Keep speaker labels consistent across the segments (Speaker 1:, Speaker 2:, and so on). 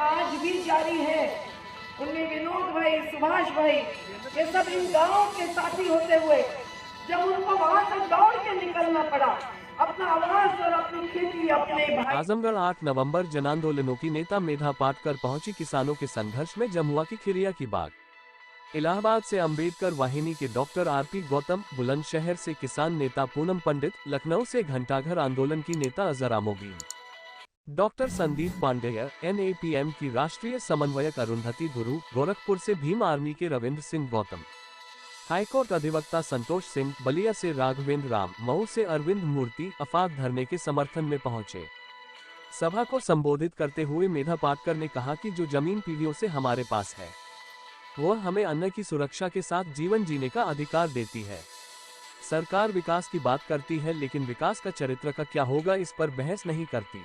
Speaker 1: आज भी जारी है। उनमें विनोद भाई, सुभाष भाई, ये सब इन गांवों के साथी होते हुए जब उनको वहां से दौड़ के निकलना पड़ा, अपना आवास और अपनी खेती अपने भाई।
Speaker 2: आजमगढ़ 8 नवंबर जन आंदोलनों की नेता मेधा पाटकर पहुंची किसानों के संघर्ष में जमुआ की खिरिया की बाग। इलाहाबाद से अंबेडकर वाहिनी के डॉक्टर आरपी गौतम, बुलंदशहर से किसान नेता पूनम पंडित, लखनऊ से घंटाघर आंदोलन की नेता अजहर मोबीन, डॉक्टर संदीप पांडेय, NAPM की राष्ट्रीय समन्वयक अरुंधति गुरु, गोरखपुर से भीम आर्मी के रविंद्र सिंह गौतम, हाईकोर्ट अधिवक्ता संतोष सिंह, बलिया से राघवेंद्र राम, मऊ से अरविंद मूर्ति अफाक धरने के समर्थन में पहुंचे। सभा को संबोधित करते हुए मेधा पाटकर ने कहा कि जो जमीन पीढ़ियों से हमारे पास है, वह हमें अन्न की सुरक्षा के साथ जीवन जीने का अधिकार देती है। सरकार विकास की बात करती है, लेकिन विकास का चरित्र का क्या होगा, इस पर बहस नहीं करती।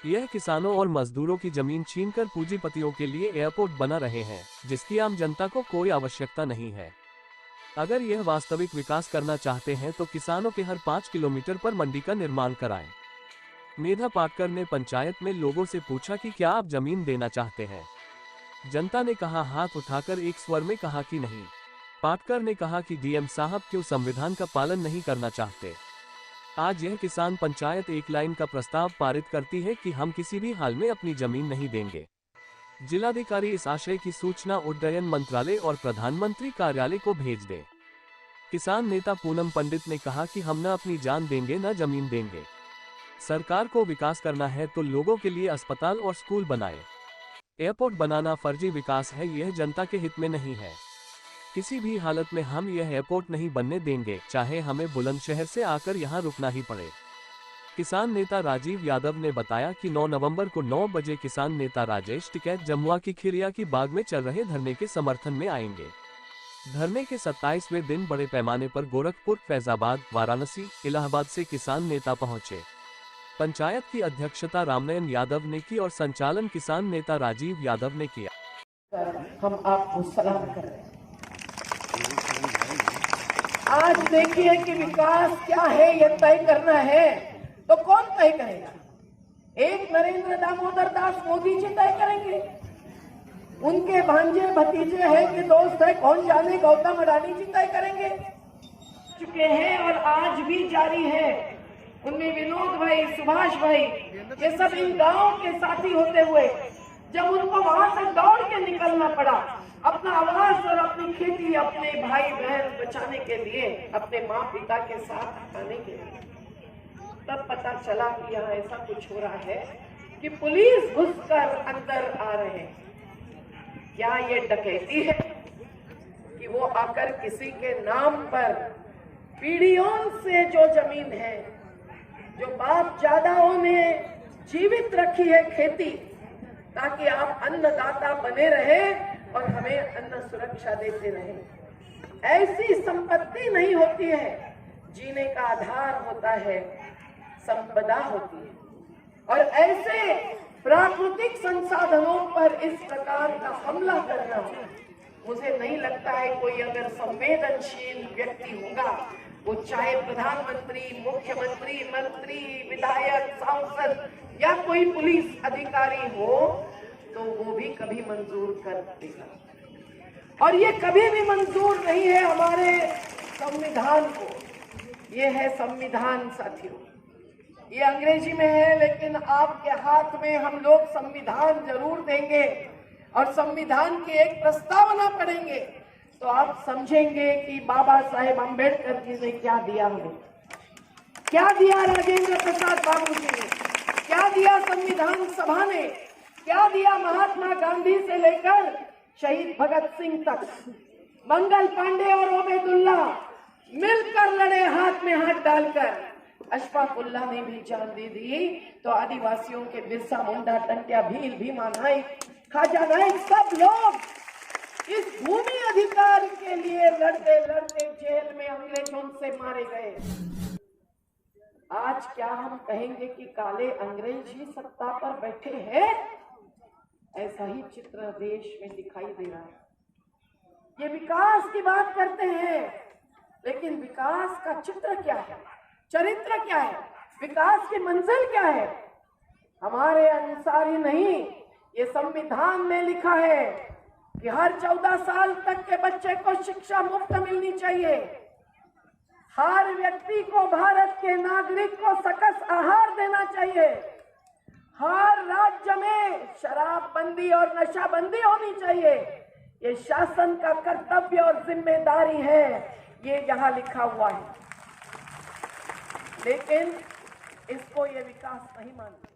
Speaker 2: यह किसानों और मजदूरों की जमीन छीनकर पूंजीपतियों के लिए एयरपोर्ट बना रहे हैं, जिसकी आम जनता को कोई आवश्यकता नहीं है। अगर यह वास्तविक विकास करना चाहते हैं तो किसानों के हर 5 किलोमीटर पर मंडी का निर्माण कराएं। मेधा पाटकर ने पंचायत में लोगों से पूछा कि क्या आप जमीन देना चाहते हैं। जनता ने कहा, हाथ उठाकर एक स्वर में कहा कि नहीं। पाटकर ने कहा कि DM साहब क्यों संविधान का पालन नहीं करना चाहते। आज यह किसान पंचायत एक लाइन का प्रस्ताव पारित करती है कि हम किसी भी हाल में अपनी जमीन नहीं देंगे। जिलाधिकारी इस आशय की सूचना उड्डयन मंत्रालय और प्रधानमंत्री कार्यालय को भेज दे। किसान नेता पूनम पंडित ने कहा कि हम न अपनी जान देंगे न जमीन देंगे। सरकार को विकास करना है तो लोगों के लिए अस्पताल और स्कूल बनाए। एयरपोर्ट बनाना फर्जी विकास है, यह जनता के हित में नहीं है। किसी भी हालत में हम यह एयरपोर्ट नहीं बनने देंगे, चाहे हमें बुलंदशहर से आकर यहाँ रुकना ही पड़े। किसान नेता राजीव यादव ने बताया कि 9 नवंबर को 9 बजे किसान नेता राजेश टिकैत जमुआ की खिरिया की बाग में चल रहे धरने के समर्थन में आएंगे। धरने के 27वें दिन बड़े पैमाने पर गोरखपुर, फैजाबाद, वाराणसी, इलाहाबाद से किसान नेता पहुंचे। पंचायत की अध्यक्षता रामनयन यादव ने की और संचालन किसान नेता राजीव यादव ने किया।
Speaker 1: हम आपको सलाम कर रहे हैं। आज देखिए कि विकास क्या है, यह तय करना है तो कौन तय करेगा? एक नरेंद्र दामोदर दास मोदी जी तय करेंगे, उनके भांजे भतीजे हैं कि दोस्त है कौन जाने, गौतम अडानी जी तय करेंगे। चुके हैं और आज भी जारी है। उनमें विनोद भाई, सुभाष भाई, ये सब इन गांवों के साथी होते हुए जब उनको वहां से दौड़ के निकलना पड़ा, अपना आवास और अपनी खेती अपने भाई बहन बचाने के लिए, अपने माँ पिता के साथ हटाने के लिए, तब पता चला कि यहाँ ऐसा कुछ हो रहा है कि पुलिस घुसकर अंदर आ रहे हैं। क्या ये डकैती है कि वो आकर किसी के नाम पर पीढ़ियों से जो जमीन है, जो बाप दादाओं ने जीवित रखी है खेती, ताकि आप अन्नदाता बने रहे और हमें अन्न सुरक्षा देते रहे, ऐसी संपत्ति नहीं होती है। जीने का आधार होता है, संपदा होती है। और ऐसे प्राकृतिक संसाधनों पर इस प्रकार का हमला करना, मुझे नहीं लगता है कोई अगर संवेदनशील व्यक्ति होगा, वो चाहे प्रधानमंत्री, मुख्यमंत्री, मंत्री, विधायक, सांसद या कोई पुलिस अधिकारी हो, तो वो भी कभी मंजूर कर देगा। और ये कभी भी मंजूर नहीं है हमारे संविधान को। ये है संविधान साथियों, ये अंग्रेजी में है, लेकिन आपके हाथ में हम लोग संविधान जरूर देंगे और संविधान की एक प्रस्तावना पढ़ेंगे तो आप समझेंगे कि बाबा साहेब अम्बेडकर जी ने क्या दिया हमें, क्या दिया राजेंद्र प्रसाद बाबू जी ने, क्या दिया संविधान सभा ने, क्या दिया महात्मा गांधी से लेकर शहीद भगत सिंह तक। मंगल पांडे और ओबेदुल्ला मिलकर लड़े, हाथ में हाथ डालकर। अशफाकुल्ला ने भी जान दे दी तो आदिवासियों के बिरसा मुंडा, टंट्या भील, भीमा नाइक, खाजा नाइक, सब लोग इस भूमि अधिकार के लिए लड़ते लड़ते जेल में अंग्रेजों से मारे गए। आज क्या हम कहेंगे कि काले अंग्रेज ही सत्ता पर बैठे हैं? ऐसा ही चित्र देश में दिखाई दे रहा है। ये विकास की बात करते हैं, लेकिन विकास का चित्र क्या है, चरित्र क्या है, विकास की मंजिल क्या है? हमारे अनुसार ही नहीं, ये संविधान में लिखा है कि हर 14 साल तक के बच्चे को शिक्षा मुफ्त मिलनी चाहिए। हर व्यक्ति को, भारत के नागरिक को सकस आहार देना चाहिए। हर राज्य में शराबबंदी और नशाबंदी होनी चाहिए। ये शासन का कर्तव्य और जिम्मेदारी है, ये यहां लिखा हुआ है। लेकिन इसको ये विकास नहीं मानते।